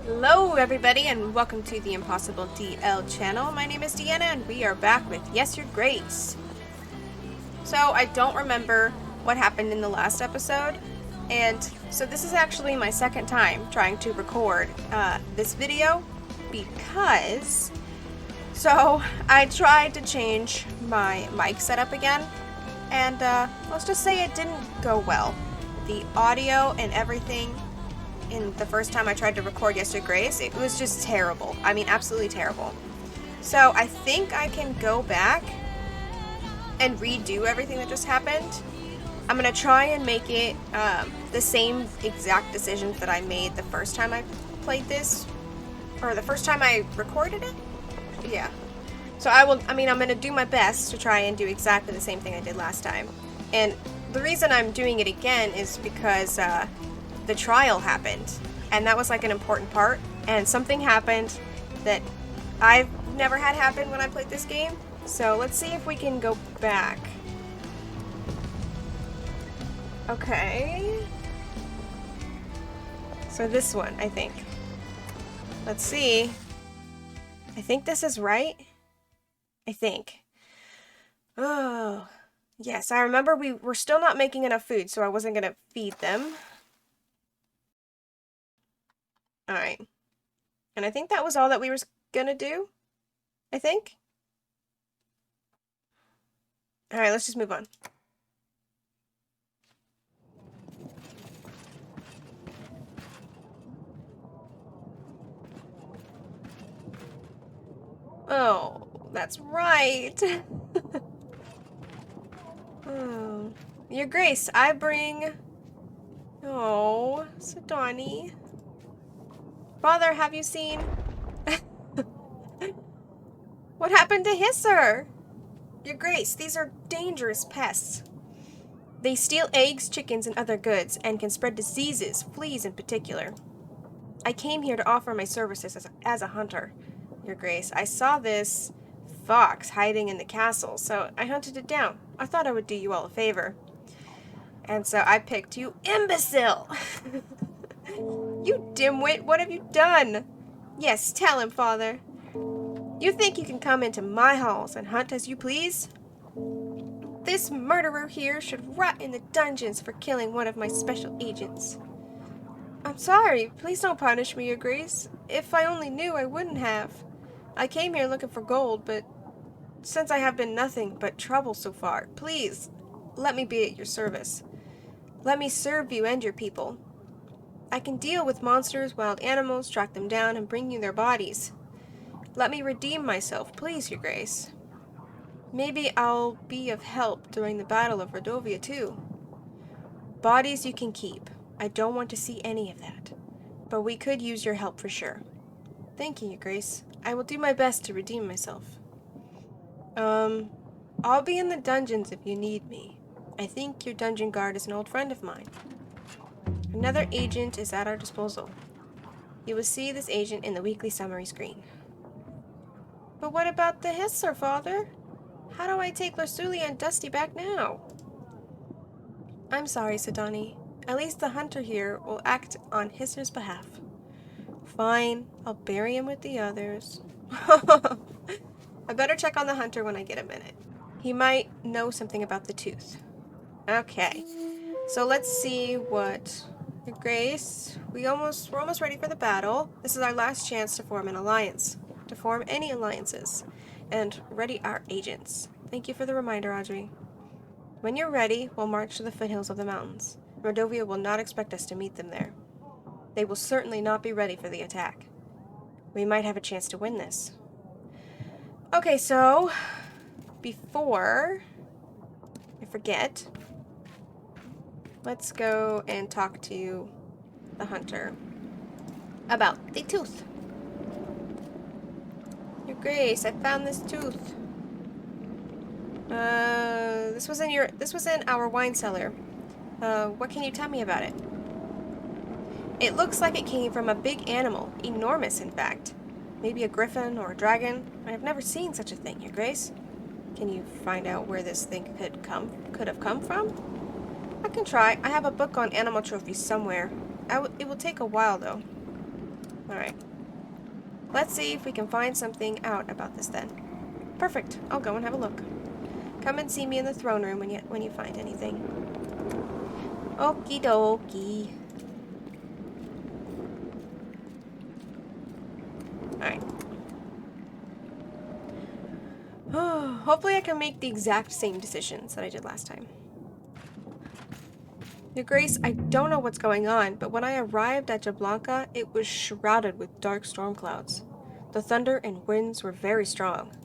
Hello everybody and welcome to the Impossible DL channel. My name is Deanna and we are back with Yes Your Grace. So I don't remember what happened in the last episode, and so this is actually my second time trying to record this video because I tried to change my mic setup again, and let's just say it didn't go well. The audio and everything in the first time I tried to record Yes Your Grace, it was just terrible. I mean, absolutely terrible. So I think I can go back and redo everything that just happened. I'm gonna try and make it the same exact decisions that I made the first time I played this, or the first time I recorded it. Yeah. So I'm gonna do my best to try and do exactly the same thing I did last time. And the reason I'm doing it again is because the trial happened, and that was like an important part, and something happened that I've never had happen when I played this game. So let's see if we can go back. Okay. So this one, I think. Let's see. I think this is right. I think. Oh, yes, I remember we were still not making enough food, so I wasn't gonna feed them. Alright. And I think that was all that we were gonna do. I think. Alright, let's just move on. Oh, that's right. Oh. Your Grace, I bring... Oh, Sidani. Father, have you seen... What happened to Hisser? Your Grace, these are dangerous pests. They steal eggs, chickens, and other goods, and can spread diseases, fleas in particular. I came here to offer my services as a hunter, Your Grace. I saw this fox hiding in the castle, so I hunted it down. I thought I would do you all a favor. And so I picked you, imbecile! You dimwit, what have you done? Yes, tell him, Father. You think you can come into my halls and hunt as you please? This murderer here should rot in the dungeons for killing one of my special agents. I'm sorry. Please don't punish me, Your Grace. If I only knew, I wouldn't have. I came here looking for gold, but since I have been nothing but trouble so far, please, let me be at your service. Let me serve you and your people. I can deal with monsters, wild animals, track them down, and bring you their bodies. Let me redeem myself, please, Your Grace. Maybe I'll be of help during the Battle of Rodovia, too. Bodies you can keep. I don't want to see any of that. But we could use your help for sure. Thank you, Your Grace. I will do my best to redeem myself. I'll be in the dungeons if you need me. I think your dungeon guard is an old friend of mine. Another agent is at our disposal. You will see this agent in the weekly summary screen. But what about the Hisser, Father? How do I take Larsuli and Dusty back now? I'm sorry, Sidani. At least the hunter here will act on Hisser's behalf. Fine, I'll bury him with the others. I better check on the hunter when I get a minute. He might know something about the tooth. Okay, so let's see what... Your Grace, we're almost ready for the battle. This is our last chance to form an alliance. To form any alliances. And ready our agents. Thank you for the reminder, Audrey. When you're ready, we'll march to the foothills of the mountains. Rodovia will not expect us to meet them there. They will certainly not be ready for the attack. We might have a chance to win this. Okay, so before I forget, let's go and talk to the hunter about the tooth. Your Grace, I found this tooth. This was in our wine cellar. What can you tell me about it? It looks like it came from a big animal, enormous in fact. Maybe a griffin or a dragon. I have never seen such a thing, Your Grace. Can you find out where this thing could have come from? I can try. I have a book on animal trophies somewhere. It will take a while though. Alright. Let's see if we can find something out about this then. Perfect. I'll go and have a look. Come and see me in the throne room when you find anything. Okie dokie. Alright. Hopefully I can make the exact same decisions that I did last time. Your Grace, I don't know what's going on, but when I arrived at Jablanca, it was shrouded with dark storm clouds. The thunder and winds were very strong.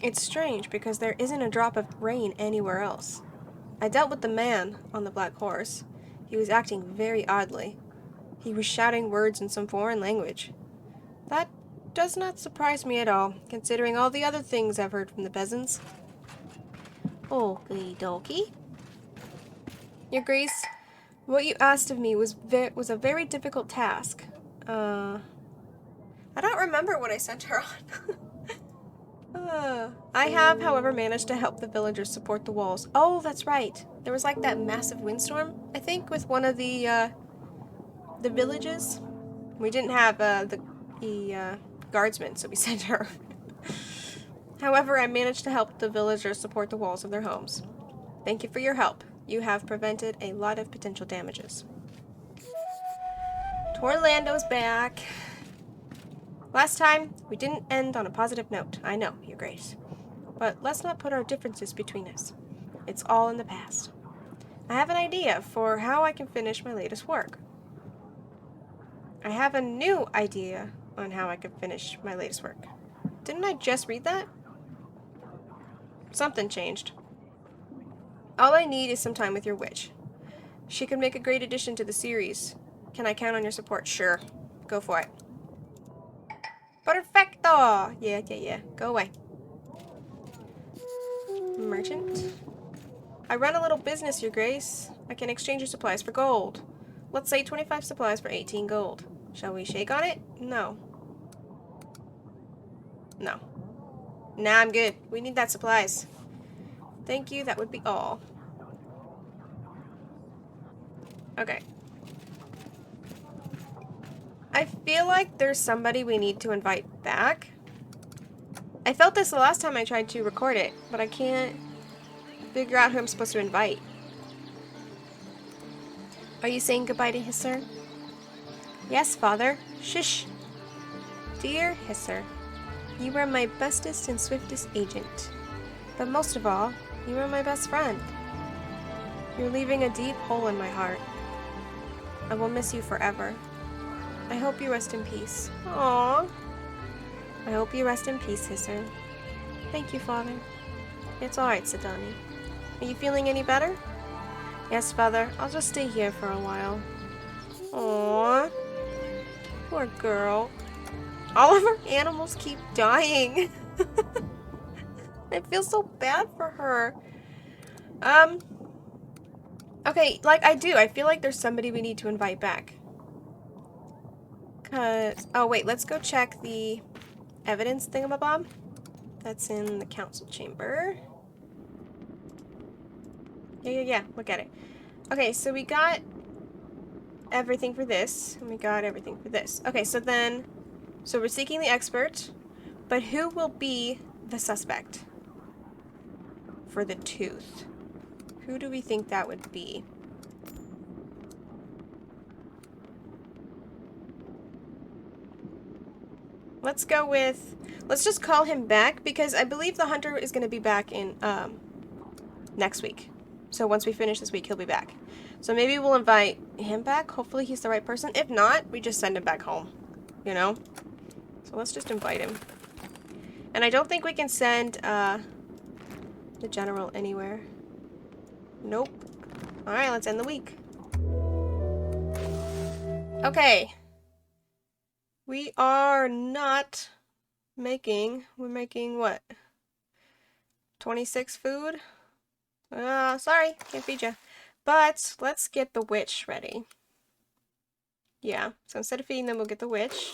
It's strange because there isn't a drop of rain anywhere else. I dealt with the man on the black horse. He was acting very oddly. He was shouting words in some foreign language. That does not surprise me at all, considering all the other things I've heard from the peasants. Okie dokie. Your Grace, what you asked of me was a very difficult task. I don't remember what I sent her on. I have, however, managed to help the villagers support the walls. Oh, that's right. There was like that massive windstorm, I think, with one of the villages. We didn't have the guardsmen, so we sent her. However, I managed to help the villagers support the walls of their homes. Thank you for your help. You have prevented a lot of potential damages. Torlando's back. Last time, we didn't end on a positive note. I know, Your Grace. But let's not put our differences between us. It's all in the past. I have an idea for how I can finish my latest work. I have a new idea on how I can finish my latest work. Didn't I just read that? Something changed. All I need is some time with your witch. She could make a great addition to the series. Can I count on your support? Sure. Go for it. Perfecto! Yeah. Go away. Merchant. I run a little business, Your Grace. I can exchange your supplies for gold. Let's say 25 supplies for 18 gold. Shall we shake on it? No. No. Nah, I'm good. We need that supplies. Thank you, that would be all. Okay. I feel like there's somebody we need to invite back. I felt this the last time I tried to record it, but I can't figure out who I'm supposed to invite. Are you saying goodbye to Hisser? Yes, Father. Shush. Dear Hisser, you were my bestest and swiftest agent. But most of all, you are my best friend. You're leaving a deep hole in my heart. I will miss you forever. I hope you rest in peace. Aww. I hope you rest in peace, Hisser. Thank you, Father. It's alright, Sidani. Are you feeling any better? Yes, Father. I'll just stay here for a while. Aww. Poor girl. All of our animals keep dying. I feel so bad for her. Okay, like I do. I feel like there's somebody we need to invite back. Oh wait, let's go check the evidence thingamabob. That's in the council chamber. Yeah. Look at it. Okay, so we got everything for this, and we got everything for this. Okay, so we're seeking the expert, but who will be the suspect for the tooth? Who do we think that would be? Let's just call him back, because I believe the hunter is going to be back in, next week. So once we finish this week, he'll be back. So maybe we'll invite him back. Hopefully he's the right person. If not, we just send him back home. You know? So let's just invite him. And I don't think we can send, the general anywhere. Nope. Alright, let's end the week. Okay. We are not making... We're making what? 26 food? Sorry. Can't feed you. But let's get the witch ready. Yeah. So instead of feeding them, we'll get the witch.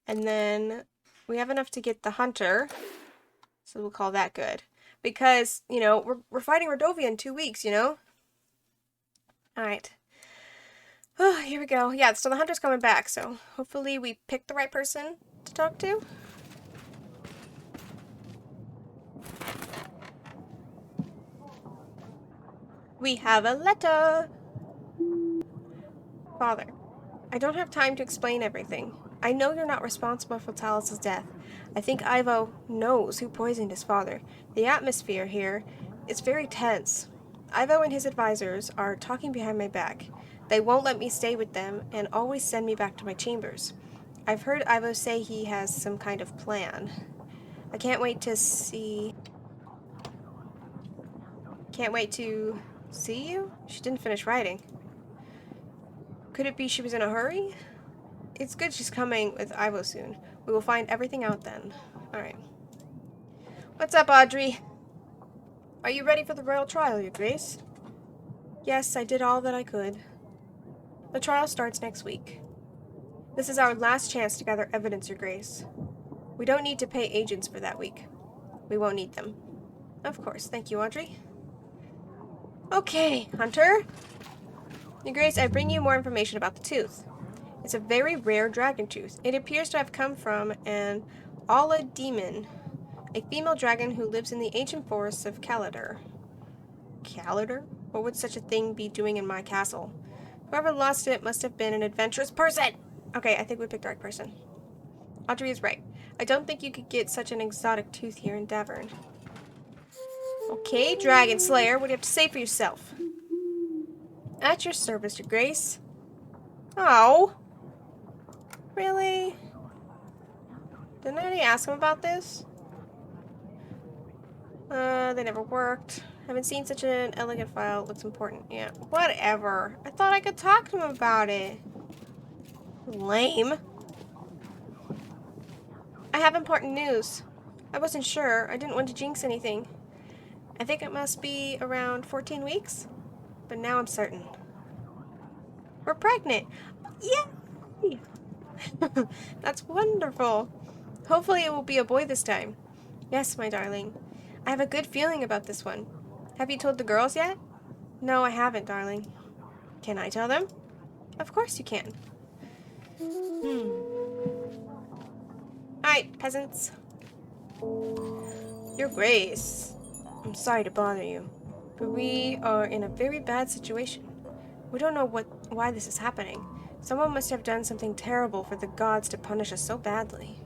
And then we have enough to get the hunter. So we'll call that good. Because, you know, we're fighting Rodovia in 2 weeks, you know? Alright. Oh, here we go. Yeah, so the hunter's coming back, so hopefully we pick the right person to talk to. We have a letter! Father, I don't have time to explain everything. I know you're not responsible for Talos' death. I think Ivo knows who poisoned his father. The atmosphere here is very tense. Ivo and his advisors are talking behind my back. They won't let me stay with them and always send me back to my chambers. I've heard Ivo say he has some kind of plan. I can't wait to see... Can't wait to see you? She didn't finish writing. Could it be she was in a hurry? It's good she's coming with Ivo soon. We will find everything out then. Alright. What's up, Audrey? Are you ready for the royal trial, Your Grace? Yes, I did all that I could. The trial starts next week. This is our last chance to gather evidence, Your Grace. We don't need to pay agents for that week. We won't need them. Of course. Thank you, Audrey. Okay, Hunter. Your Grace, I bring you more information about the tooth. It's a very rare dragon tooth. It appears to have come from an Alla demon, a female dragon who lives in the ancient forests of Calador. Calador? What would such a thing be doing in my castle? Whoever lost it must have been an adventurous person! Okay, I think we picked the right person. Audrey is right. I don't think you could get such an exotic tooth here in Davern. Okay, Dragon Slayer, what do you have to say for yourself? At your service, Your Grace. Oh. Really? Didn't I already ask him about this? They never worked. Haven't seen such an elegant file. Looks important. Yeah, whatever. I thought I could talk to him about it. Lame. I have important news. I wasn't sure. I didn't want to jinx anything. I think it must be around 14 weeks. But now I'm certain. We're pregnant. Yay! That's wonderful. Hopefully it will be a boy this time. Yes, my darling. I have a good feeling about this one. Have you told the girls yet? No, I haven't, darling. Can I tell them? Of course you can. Alright, peasants. Your Grace. I'm sorry to bother you, but we are in a very bad situation. We don't know why this is happening. Someone must have done something terrible for the gods to punish us so badly.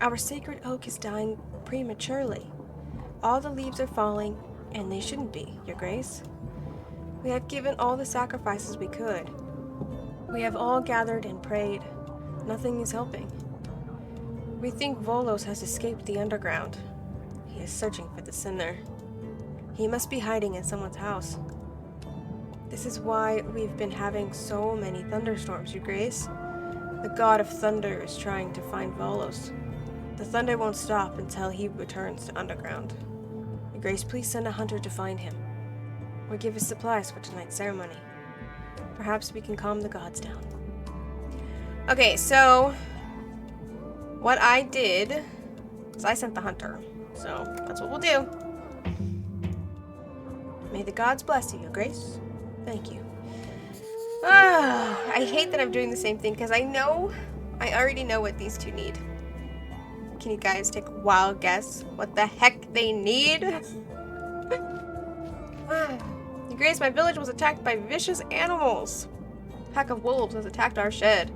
Our sacred oak is dying prematurely. All the leaves are falling, and they shouldn't be, Your Grace. We have given all the sacrifices we could. We have all gathered and prayed. Nothing is helping. We think Volos has escaped the underground. He is searching for the sinner. He must be hiding in someone's house. This is why we've been having so many thunderstorms, Your Grace. The god of thunder is trying to find Volos. The thunder won't stop until he returns to underground. Your Grace, please send a hunter to find him, or give us supplies for tonight's ceremony. Perhaps we can calm the gods down. Okay, so what I did is I sent the hunter. So that's what we'll do. May the gods bless you, Your Grace. Thank you. I hate that I'm doing the same thing because I already know what these two need. Can you guys take a wild guess what the heck they need? Your Grace, my village was attacked by vicious animals. A pack of wolves has attacked our shed.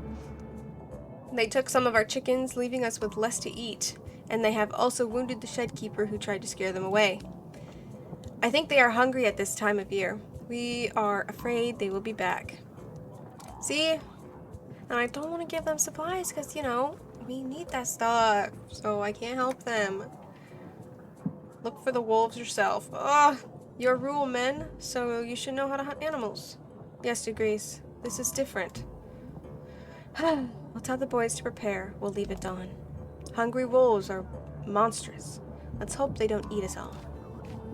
They took some of our chickens, leaving us with less to eat, and they have also wounded the shed keeper who tried to scare them away. I think they are hungry at this time of year. We are afraid they will be back. See? And I don't want to give them supplies because, you know, we need that stuff, so I can't help them. Look for the wolves yourself. Ugh! You're rural men, so you should know how to hunt animals. Yes, Your Grace. This is different. I'll tell the boys to prepare. We'll leave at dawn. Hungry wolves are monstrous. Let's hope they don't eat us all.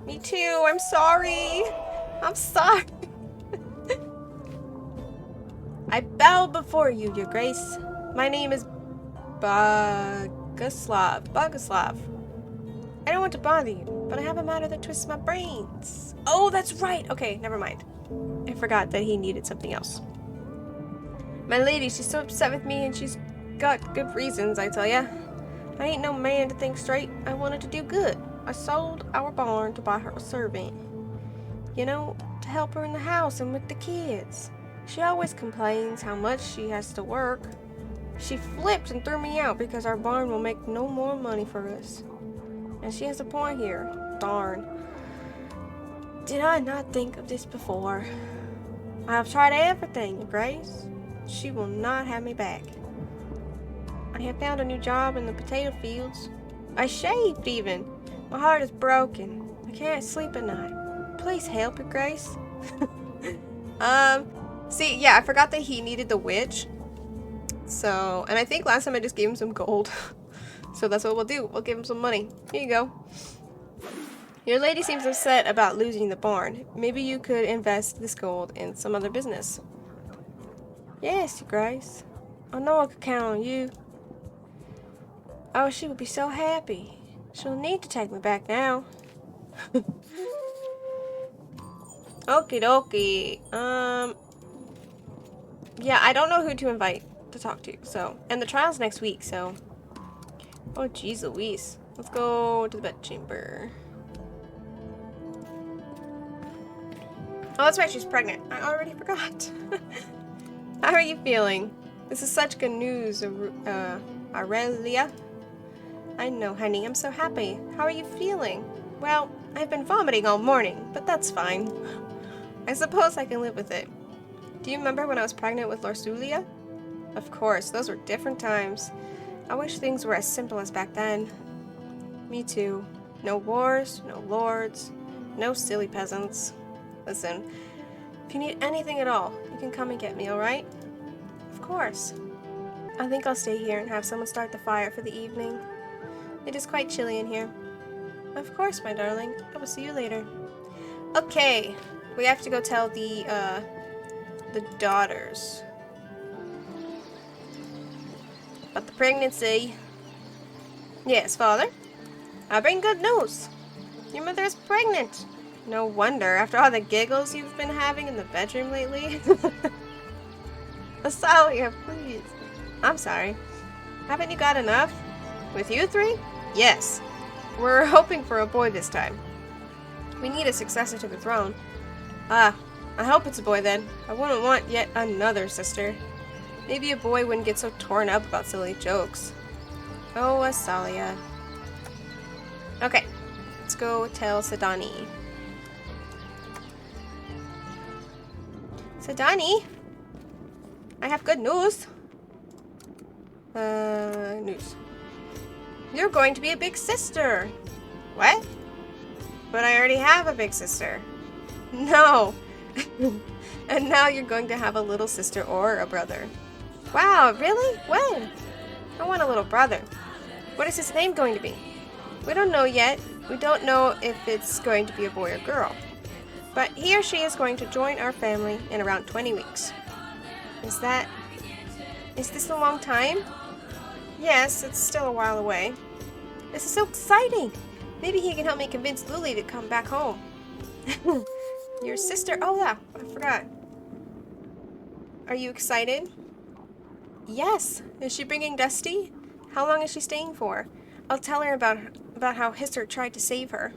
Me too. I'm sorry. I'm sorry. I bow before you, Your Grace. My name is Boguslav. I don't want to bother you, but I have a matter that twists my brains. Oh, that's right. Okay, never mind. I forgot that he needed something else. My lady, she's so upset with me and she's got good reasons, I tell ya. I ain't no man to think straight. I wanted to do good. I sold our barn to buy her a servant. You know, to help her in the house and with the kids. She always complains how much she has to work. She flipped and threw me out because our barn will make no more money for us. And she has a point here. Darn. Did I not think of this before? I have tried everything, Your Grace. She will not have me back. I have found a new job in the potato fields. I shaved even. My heart is broken. I can't sleep at night. Please help, Your Grace. See, yeah, I forgot that he needed the witch. So, and I think last time I just gave him some gold. So that's what we'll do. We'll give him some money. Here you go. Your lady seems upset about losing the barn. Maybe you could invest this gold in some other business. Yes, Your Grace. I know I could count on you. Oh, she would be so happy. She'll need to take me back now. Okie dokie. Yeah, I don't know who to invite to talk to, so. And the trial's next week, so. Oh, jeez Louise. Let's go to the bedchamber. Oh, that's right, she's pregnant. I already forgot. How are you feeling? This is such good news, Aurelia. I know, honey. I'm so happy. How are you feeling? Well, I've been vomiting all morning, but that's fine. I suppose I can live with it. Do you remember when I was pregnant with Lorsulia? Of course, those were different times. I wish things were as simple as back then. Me too. No wars, no lords, no silly peasants. Listen, if you need anything at all, you can come and get me, alright? Of course. I think I'll stay here and have someone start the fire for the evening. It is quite chilly in here. Of course, my darling. I will see you later. Okay, we have to go tell the daughters about the pregnancy. Yes, father. I bring good news. Your mother is pregnant. No wonder, after all the giggles you've been having in the bedroom lately. Asalia, please. I'm sorry. Haven't you got enough? With you three? Yes. We're hoping for a boy this time. We need a successor to the throne. Ah, I hope it's a boy then. I wouldn't want yet another sister. Maybe a boy wouldn't get so torn up about silly jokes. Oh, Asalia. Okay, let's go tell Sadani. Sadani? I have good news. News. You're going to be a big sister. What? But I already have a big sister. No. And now you're going to have a little sister or a brother. Wow, really? When? I want a little brother. What is his name going to be? We don't know yet. We don't know if it's going to be a boy or girl. But he or she is going to join our family in around 20 weeks. Is this a long time? Yes, it's still a while away. This is so exciting! Maybe he can help me convince Lily to come back home. Your sister? Oh yeah, I forgot. Are you excited? Yes. Is she bringing Dusty? How long is she staying for? I'll tell her about how Hisser tried to save her.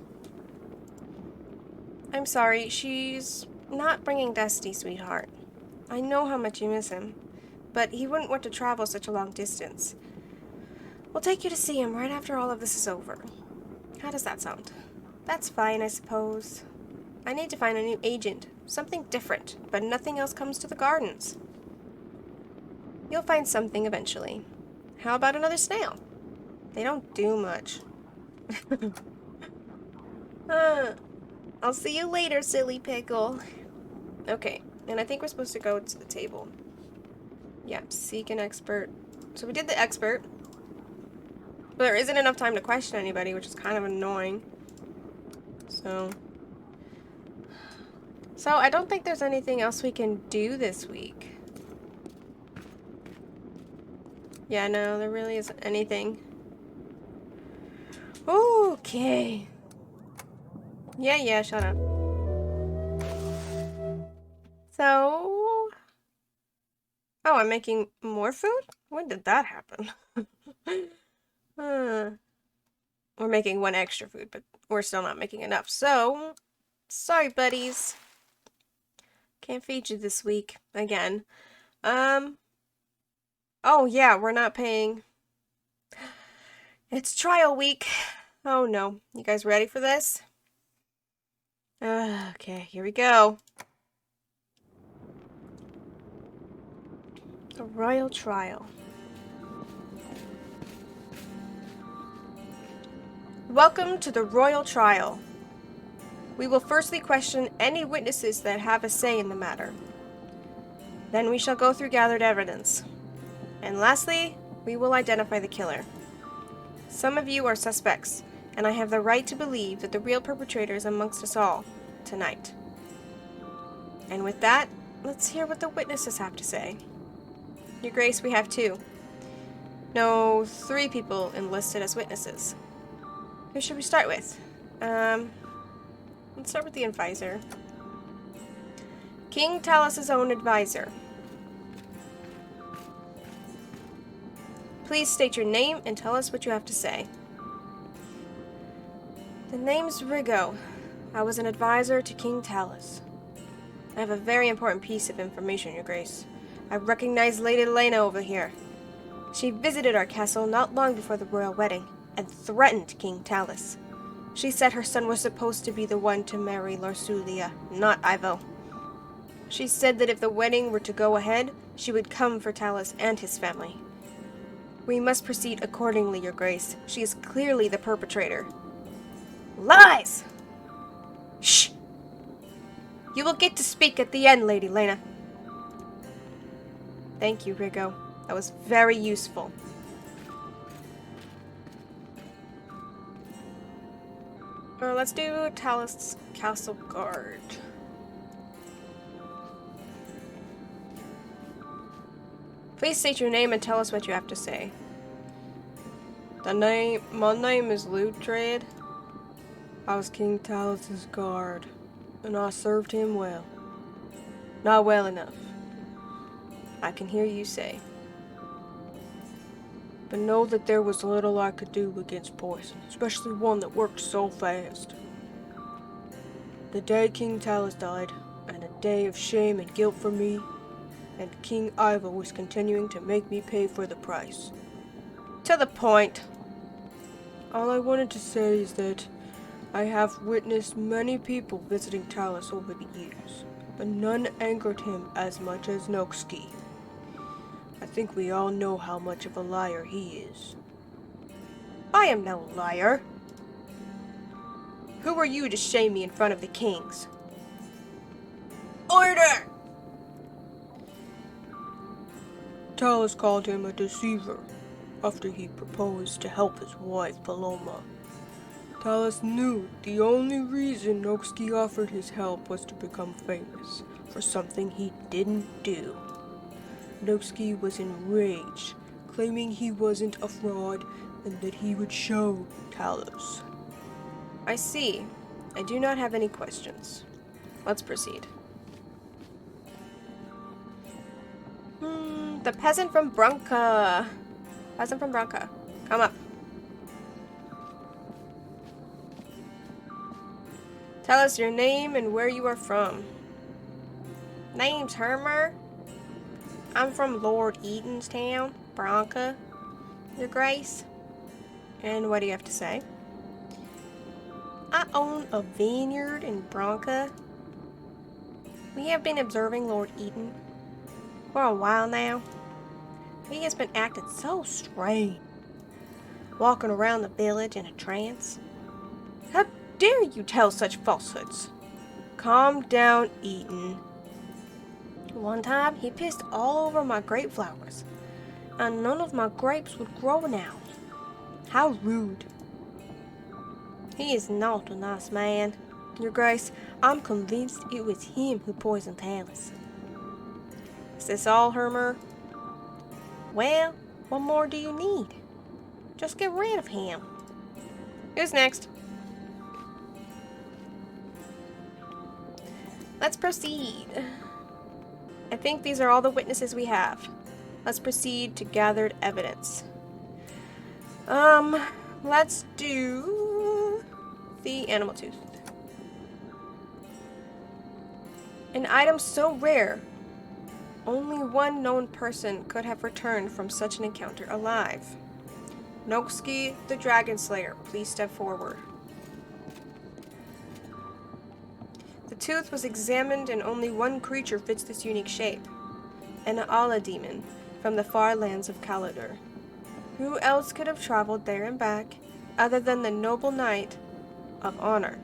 I'm sorry, she's not bringing Dusty, sweetheart. I know how much you miss him, but he wouldn't want to travel such a long distance. We'll take you to see him right after all of this is over. How does that sound? That's fine, I suppose. I need to find a new agent. Something different, but nothing else comes to the gardens. You'll find something eventually. How about another snail? They don't do much. I'll see you later, silly pickle. Okay, and I think we're supposed to go to the table. Yep, seek an expert. So we did the expert. But there isn't enough time to question anybody, which is kind of annoying. So I don't think there's anything else we can do this week. Yeah, no, there really isn't anything. Okay. Yeah, shut up. So, Oh, I'm making more food? When did that happen? We're making one extra food, but we're still not making enough. So, sorry, buddies. Can't feed you this week again. Oh yeah, we're not paying. It's trial week. Oh no. You guys ready for this? Okay, here we go. The royal trial. Welcome to the royal trial. We will firstly question any witnesses that have a say in the matter. Then we shall go through gathered evidence. And lastly, we will identify the killer. Some of you are suspects, and I have the right to believe that the real perpetrator is amongst us all, tonight. And with that, let's hear what the witnesses have to say. Your Grace, we have 2. No, 3 people enlisted as witnesses. Who should we start with? Let's start with the advisor. King Talos' own advisor. Please state your name and tell us what you have to say. The name's Rigo. I was an advisor to King Talos. I have a very important piece of information, Your Grace. I recognize Lady Lena over here. She visited our castle not long before the royal wedding and threatened King Talos. She said her son was supposed to be the one to marry Larsulia, not Ivo. She said that if the wedding were to go ahead, she would come for Talos and his family. We must proceed accordingly, Your Grace. She is clearly the perpetrator. Lies! Shh! You will get to speak at the end, Lady Lena. Thank you, Rigo. That was very useful. Let's do Talos Castle Guard. Please state your name and tell us what you have to say. My name is Lutred. I was King Talos' guard, and I served him well. Not well enough, I can hear you say. But know that there was little I could do against poison, especially one that worked so fast. The day King Talos died, and a day of shame and guilt for me, and King Ivo was continuing to make me pay for the price. To the point. All I wanted to say is that I have witnessed many people visiting Talos over the years, but none angered him as much as Noxki. I think we all know how much of a liar he is. I am no liar. Who are you to shame me in front of the kings? Order! Talos called him a deceiver after he proposed to help his wife Paloma. Talos knew the only reason Noxki offered his help was to become famous for something he didn't do. Noxki was enraged, claiming he wasn't a fraud and that he would show Talos. I see. I do not have any questions. Let's proceed. The peasant from Branca. Peasant from Branca. Come up. Tell us your name and where you are from. Name's Hermer. I'm from Lord Eaton's town, Branca, Your Grace. And what do you have to say? I own a vineyard in Branca. We have been observing Lord Eaton for a while now. He has been acting so strange, walking around the village in a trance. How dare you tell such falsehoods? Calm down, Eaton. One time, he pissed all over my grape flowers, and none of my grapes would grow now. How rude. He is not a nice man. Your Grace, I'm convinced it was him who poisoned Talos. Is this all, Hermer? Well, what more do you need? Just get rid of him. Who's next? Let's proceed. I think these are all the witnesses we have. Let's proceed to gathered evidence. Let's do the animal tooth. An item so rare, only one known person could have returned from such an encounter alive. Noxki, the Dragon Slayer, please step forward. The tooth was examined and only one creature fits this unique shape. An Allah demon from the far lands of Kalador. Who else could have traveled there and back other than the noble knight of honor?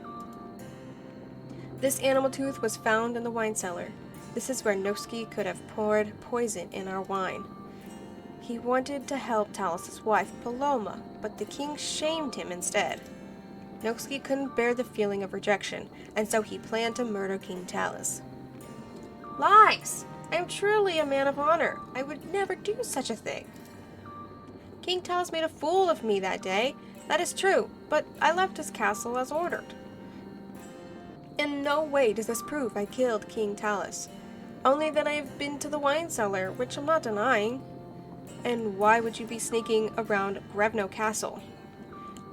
This animal tooth was found in the wine cellar. This is where Noxki could have poured poison in our wine. He wanted to help Talos' wife, Paloma, but the king shamed him instead. Noxki couldn't bear the feeling of rejection, and so he planned to murder King Talos. Lies! I am truly a man of honor. I would never do such a thing. King Talos made a fool of me that day. That is true, but I left his castle as ordered. In no way does this prove I killed King Talos. Only that I have been to the wine cellar, which I'm not denying. And why would you be sneaking around Grevno Castle?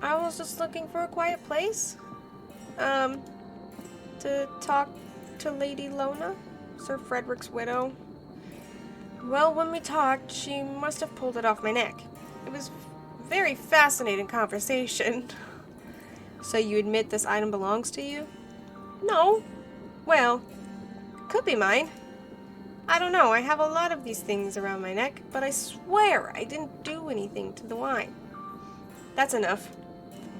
I was just looking for a quiet place. To talk to Lady Lona, Sir Frederick's widow. Well, when we talked, she must have pulled it off my neck. It was a very fascinating conversation. So you admit this item belongs to you? No. Well, it could be mine. I don't know, I have a lot of these things around my neck, but I swear I didn't do anything to the wine. That's enough.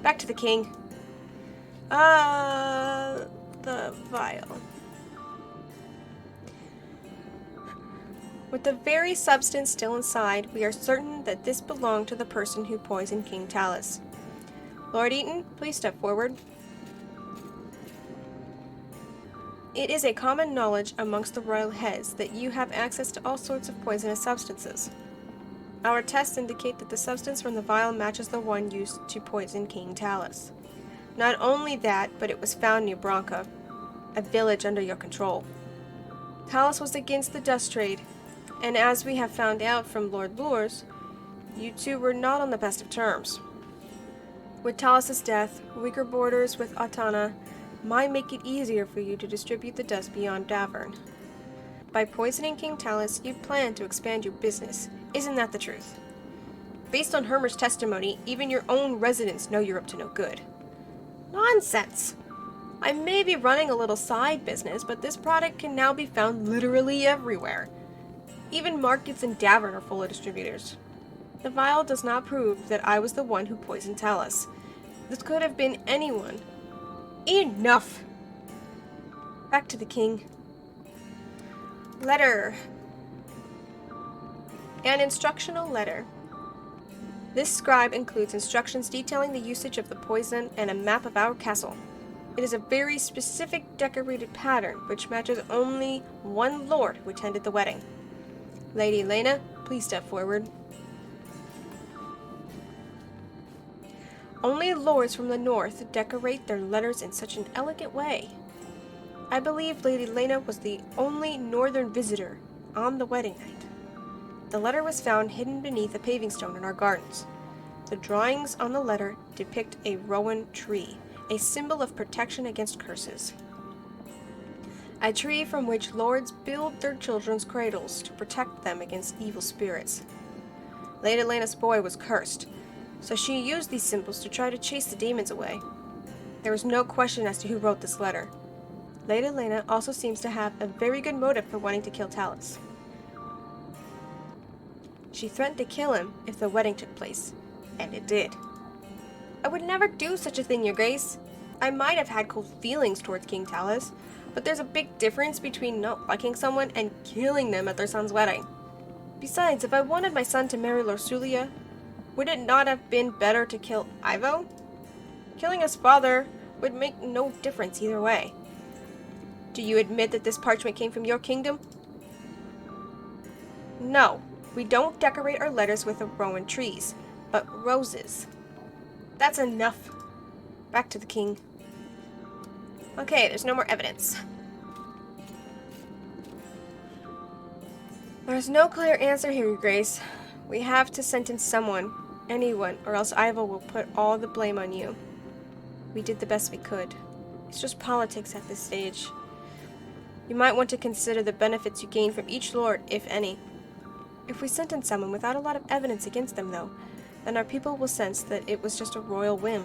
Back to the king. The vial. With the very substance still inside, we are certain that this belonged to the person who poisoned King Talos. Lord Eaton, please step forward. It is a common knowledge amongst the royal heads that you have access to all sorts of poisonous substances. Our tests indicate that the substance from the vial matches the one used to poison King Talos. Not only that, but it was found near Branca, a village under your control. Talos was against the dust trade, and as we have found out from Lord Lures, you two were not on the best of terms. With Talos' death, weaker borders with Atana might make it easier for you to distribute the dust beyond Davern. By poisoning King Talos, you plan to expand your business. Isn't that the truth? Based on Hermer's testimony, even your own residents know you're up to no good. Nonsense! I may be running a little side business, but this product can now be found literally everywhere. Even markets in Davern are full of distributors. The vial does not prove that I was the one who poisoned Talos. This could have been anyone. Enough! Back to the king. Letter. An instructional letter. This scribe includes instructions detailing the usage of the poison and a map of our castle. It is a very specific decorated pattern which matches only one lord who attended the wedding. Lady Lena, please step forward. Only lords from the north decorate their letters in such an elegant way. I believe Lady Lena was the only northern visitor on the wedding night. The letter was found hidden beneath a paving stone in our gardens. The drawings on the letter depict a rowan tree, a symbol of protection against curses. A tree from which lords build their children's cradles to protect them against evil spirits. Lady Lena's boy was cursed, so she used these symbols to try to chase the demons away. There was no question as to who wrote this letter. Lady Lena also seems to have a very good motive for wanting to kill Talos. She threatened to kill him if the wedding took place, and it did. I would never do such a thing, Your Grace. I might have had cold feelings towards King Talos, but there's a big difference between not liking someone and killing them at their son's wedding. Besides, if I wanted my son to marry Lorsulia, would it not have been better to kill Ivo? Killing his father would make no difference either way. Do you admit that this parchment came from your kingdom? No, we don't decorate our letters with rowan trees, but roses. That's enough. Back to the king. Okay, there's no more evidence. There's no clear answer here, Your Grace. We have to sentence someone, anyone, or else Ivo will put all the blame on you. We did the best we could. It's just politics at this stage. You might want to consider the benefits you gain from each lord, if any. If we sentence someone without a lot of evidence against them, though, then our people will sense that it was just a royal whim.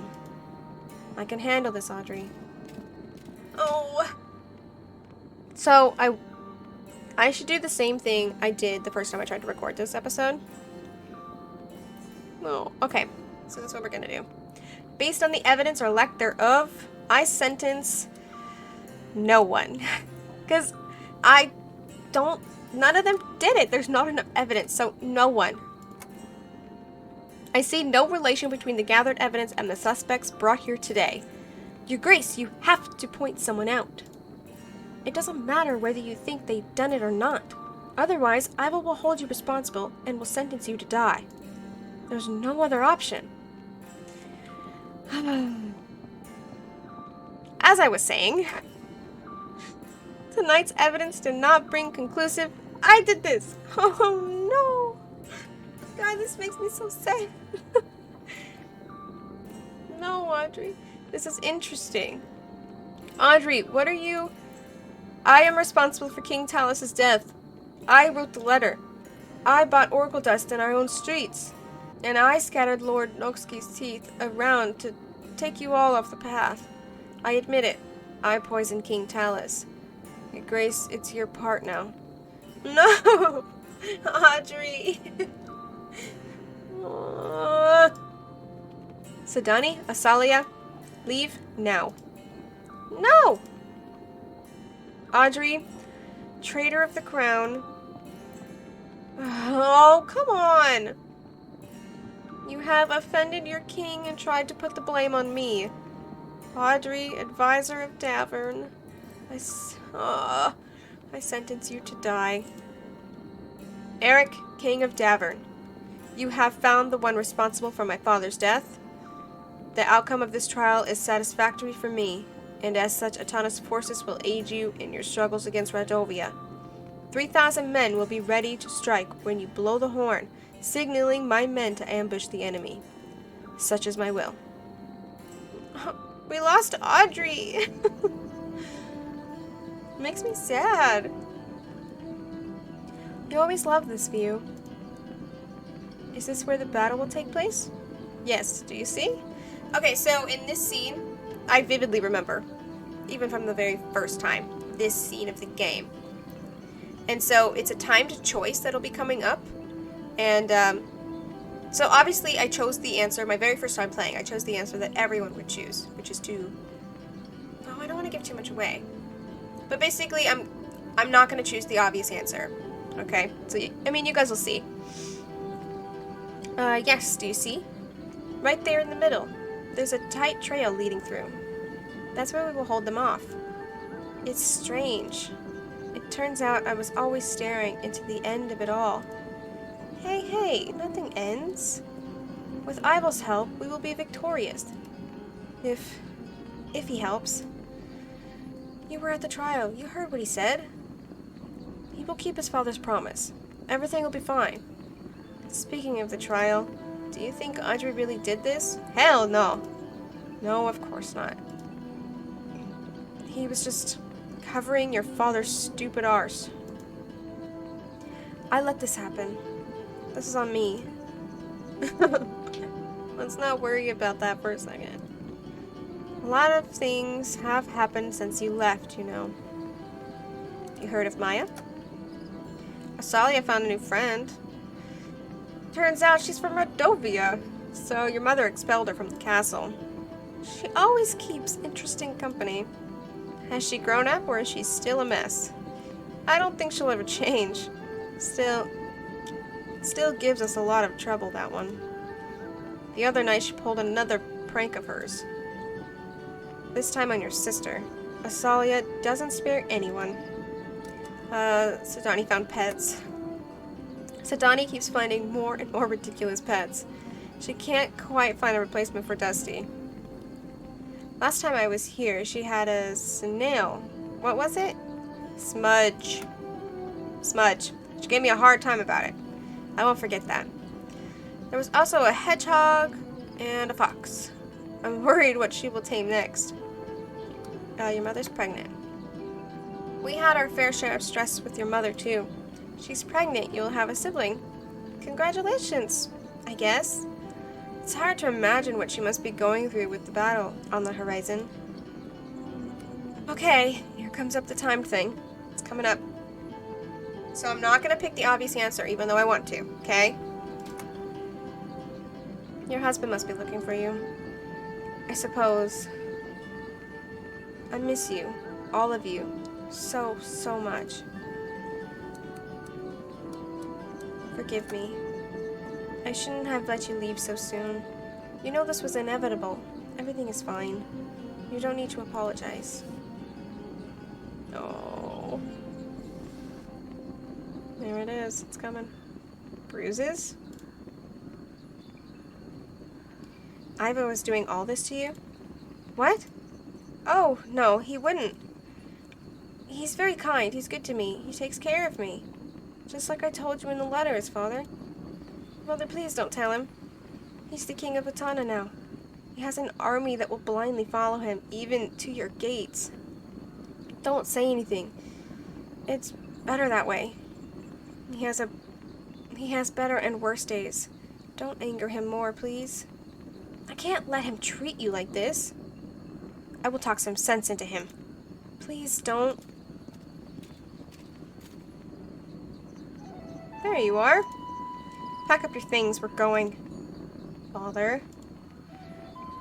I can handle this, Audrey. Oh! So, I should do the same thing I did the first time I tried to record this episode. Oh, okay. So that's what we're gonna do. Based on the evidence or lack thereof, I sentence no one. Because none of them did it. There's not enough evidence, so no one. I see no relation between the gathered evidence and the suspects brought here today. Your Grace, you have to point someone out. It doesn't matter whether you think they've done it or not. Otherwise, Ivo will hold you responsible and will sentence you to die. There's no other option. As I was saying, tonight's evidence did not bring conclusive. I did this. Oh no. God, this makes me so sad. No, Audrey. This is interesting. Audrey, what are you? I am responsible for King Talos' death. I wrote the letter. I bought oracle dust in our own streets. And I scattered Lord Noxki's teeth around to take you all off the path. I admit it. I poisoned King Talos. Your Grace, it's your part now. No! Audrey! Sidani, Asalia, leave now. No! Audrey, traitor of the crown. Oh, come on! You have offended your king and tried to put the blame on me. Audrey, advisor of Davern. I sentence you to die. Eryk, King of Davern. You have found the one responsible for my father's death. The outcome of this trial is satisfactory for me, and as such, Atanas forces will aid you in your struggles against Radovia. 3,000 men will be ready to strike when you blow the horn, signaling my men to ambush the enemy. Such is my will. We lost Audrey! Makes me sad. I always loved this view. Is this where the battle will take place? Yes, do you see? Okay, so in this scene, I vividly remember, even from the very first time, this scene of the game. And so it's a timed choice that'll be coming up. And so obviously I chose the answer, my very first time playing, I chose the answer that everyone would choose, which is to... Oh, I don't want to give too much away. But basically, I'm not going to choose the obvious answer. Okay? So, I mean, you guys will see. Yes, do you see? Right there in the middle. There's a tight trail leading through. That's where we will hold them off. It's strange. It turns out I was always staring into the end of it all. Hey, nothing ends. With Ivol's help, we will be victorious. If he helps. You were at the trial. You heard what he said. He will keep his father's promise. Everything will be fine. Speaking of the trial, do you think Audrey really did this? Hell no. No, of course not. He was just covering your father's stupid arse. I let this happen. This is on me. Let's not worry about that for a second. A lot of things have happened since you left, you know. You heard of Maya? Asalia found a new friend. Turns out she's from Radovia, so your mother expelled her from the castle. She always keeps interesting company. Has she grown up, or is she still a mess? I don't think she'll ever change. Still gives us a lot of trouble, that one. The other night she pulled another prank of hers. This time on your sister. Asalia doesn't spare anyone. Sidani found pets. Sidani keeps finding more and more ridiculous pets. She can't quite find a replacement for Dusty. Last time I was here, she had a snail. What was it? Smudge. Smudge. She gave me a hard time about it. I won't forget that. There was also a hedgehog and a fox. I'm worried what she will tame next. Your mother's pregnant. We had our fair share of stress with your mother, too. She's pregnant. You'll have a sibling. Congratulations, I guess. It's hard to imagine what she must be going through with the battle on the horizon. Okay, here comes up the time thing. It's coming up. So I'm not going to pick the obvious answer, even though I want to, okay? Your husband must be looking for you. I suppose. I miss you. All of you. So, so much. Forgive me. I shouldn't have let you leave so soon. You know this was inevitable. Everything is fine. You don't need to apologize. Oh. There it is. It's coming. Bruises? Ivo was doing all this to you? What? Oh, no, he wouldn't. He's very kind. He's good to me. He takes care of me. Just like I told you in the letters, Father. Mother, please don't tell him. He's the king of Atana now. He has an army that will blindly follow him, even to your gates. Don't say anything. It's better that way. He has better and worse days. Don't anger him more, please. I can't let him treat you like this. I will talk some sense into him. Please don't. There you are. Pack up your things. We're going. Father.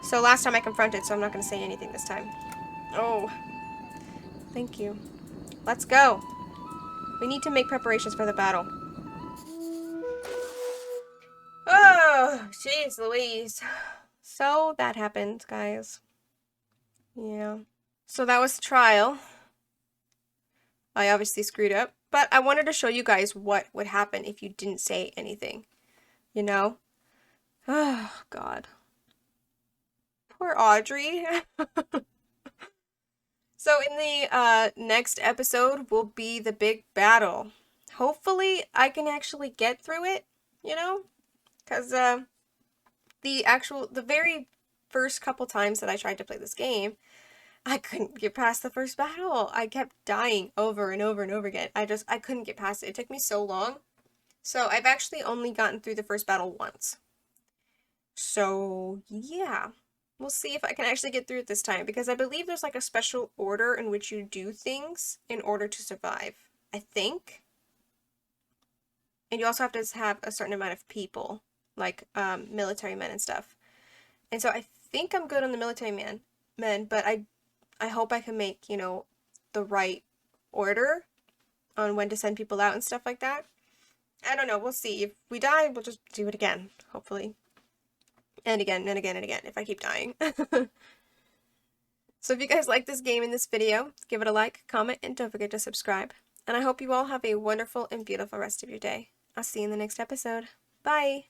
So last time I confronted, so I'm not going to say anything this time. Oh. Thank you. Let's go. We need to make preparations for the battle. Oh, jeez Louise. So that happened, guys. Yeah. So that was the trial. I obviously screwed up, but I wanted to show you guys what would happen if you didn't say anything. You know? Oh, God. Poor Audrey. So in the next episode will be the big battle. Hopefully I can actually get through it, you know? Because the very first couple times that I tried to play this game, I couldn't get past the first battle. I kept dying over and over and over again. I couldn't get past it. It took me so long. So I've actually only gotten through the first battle once. So yeah, we'll see if I can actually get through it this time, because I believe there's like a special order in which you do things in order to survive, I think. And you also have to have a certain amount of people, like military men and stuff. And so I think I'm good on the military men, but I hope I can make, you know, the right order on when to send people out and stuff like that. I don't know, we'll see. If we die, we'll just do it again, hopefully. And again, and again, and again, if I keep dying. So if you guys like this game and this video, give it a like, comment, and don't forget to subscribe. And I hope you all have a wonderful and beautiful rest of your day. I'll see you in the next episode. Bye!